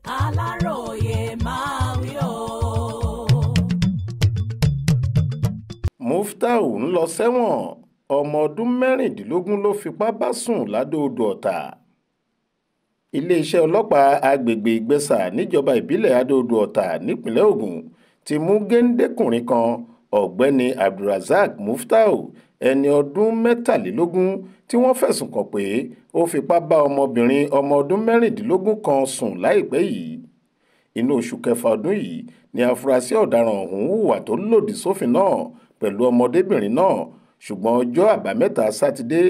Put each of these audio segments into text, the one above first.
Aláròyé máa wí o. Muftau ń lọ sẹ́wọ̀n ọmọ ọdún mẹ́rìndínlógún ló fipá bá sùn ládó-odò ọ̀tà. iléeṣẹ́ ọlọ́pàá agbègbè ìgbẹ́sà níjọba ìbílẹ̀ adó-odò ọ̀tà nípínlẹ̀ Ògùn ti mú géńdékùnrin kan ọ̀gbẹ́ni Abdulrasaq Muftau ẹni ọdún mẹ́tàlélógún tí wọ́n fẹ̀sùn kàn pé ó fipá bá ọmọbìnrin ọmọ ọdún mẹ́rìndínlógún kan sùn láìpẹ́ yìí. inú oṣù kẹfà ọdún yìí ni afurasí ọ̀daràn ọ̀hún hùwà tó lòdì sófin náà pẹ̀lú ọmọdébìnrin náà, ṣùgbọ́n ọjọ́ àbámẹ́ta sátidé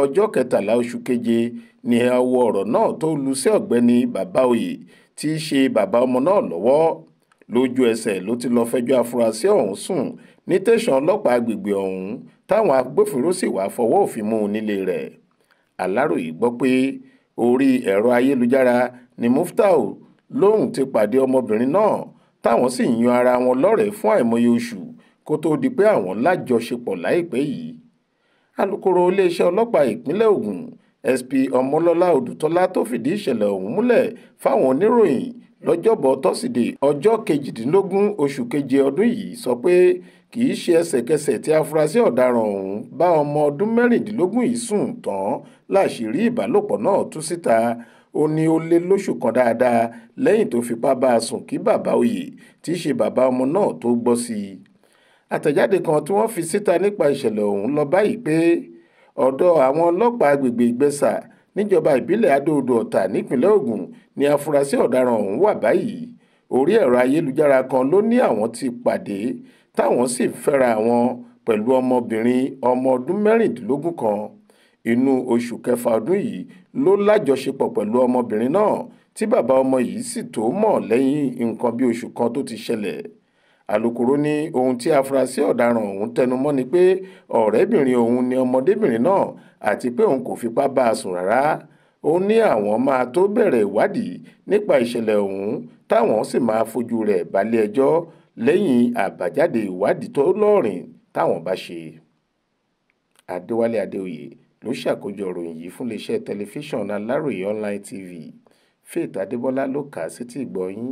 ọjọ́ kẹtàlá oṣù keje ni àwọ̀ ọ̀rọ̀ náà tó lu sí ọ̀gbẹ́ni Babaoye tí í ṣe bàbá ọmọ náà lọ́wọ́. lójú ẹsẹ̀ ló ti lọ fẹjọ́ afurasí ọ̀hún sùn ní tẹ̀sán ọlọ́pàá agbègbè ọ̀hún táwọn agbófinró sì wá fọwọ́ òfin mú un nílé rẹ̀. Aláròyé gbọ́ pé orí ẹ̀rọ ayélujára ni Muftau lóhùn ti pàdé ọmọbìnrin náà táwọn sì yan ara wọn lọ́rẹ̀ẹ́ fún àìmọye oṣù kó tóó di pé àwọn lájọṣepọ̀ láìpẹ́ yìí. alukoro iléeṣẹ́ ọlọ́pàá ìpínlẹ̀ Ògùn SP Ọmọlọ́lá Odùtọ́lá tó fìdí ìṣẹ̀lẹ̀ ọ̀hún múlẹ̀ fáwọn oníròyìn lọ́jọ́bọ̀ tọ́sídẹ̀ẹ́ ọjọ́ 18 oṣù keje ọdún yìí sọ pé kì í ṣe ẹsẹ̀kẹsẹ̀ tí afurasí ọ̀daràn ọ̀hún bá ọmọ ọdún mẹ́rìndínlógún yìí sùn tán láṣìírí ìbálòpọ̀ náà tú síta. ó ní ó lé lóṣù kan dáadáa lẹ́yìn tó fipá bá a sùn kí Babaoye tí í ṣe bàbá ọmọ náà tó gbọ́ sí i. àtẹ̀jáde kan tí wọ́n fi síta nípa ìṣẹ̀lẹ̀ ọ̀hún lọ báyìí pé ọ̀dọ̀ àwọn ọlọ́pàá agbègbè ìgbẹ́sà níjọba ìbílẹ̀ adó-odò ọ̀tà nípínlẹ̀ Ògùn ni afurasí ọ̀daràn ọ̀hún wà báyìí. orí ẹ̀rọ ayélujára kan ló ní àwọn ti pàdé táwọn sì fẹ́ra wọn pẹ̀lú ọmọbìnrin ọmọ ọdún mẹ́rìndínlógún kan. inú oṣù kẹfà ọdún yìí ló lájọṣepọ̀ pẹ̀lú ọmọbìnrin náà tí bàbá ọmọ yìí sì tó mọ̀ lẹ́yìn nǹkan bí oṣù kan tó ti ṣẹlẹ̀. alukoro ní ohun tí afurasí ọ̀daràn ọ̀hún tẹnumọ́ ni pé ọ̀rẹ́bìnrin òun ni ọmọdébìnrin náà àti pé òun kò fipá bá a sùn rárá. ó ní àwọn máa tó bẹ̀rẹ̀ ìwádìí nípa ìṣẹ̀lẹ̀ ọ̀hún táwọn sì máa fojú rẹ̀ balẹ̀-ẹjọ́ lẹ́yìn àbájáde ìwádìí tó lọ́rìn táwọn bá ṣe. Adéwálé Adéoyè ló ṣàkójọ ìròyìn yìí fún iléeṣẹ́ tẹlifíṣàn Aláròyé online TV. Faith Adébọ́lá ló kà á sétí ìgbọ́ yín.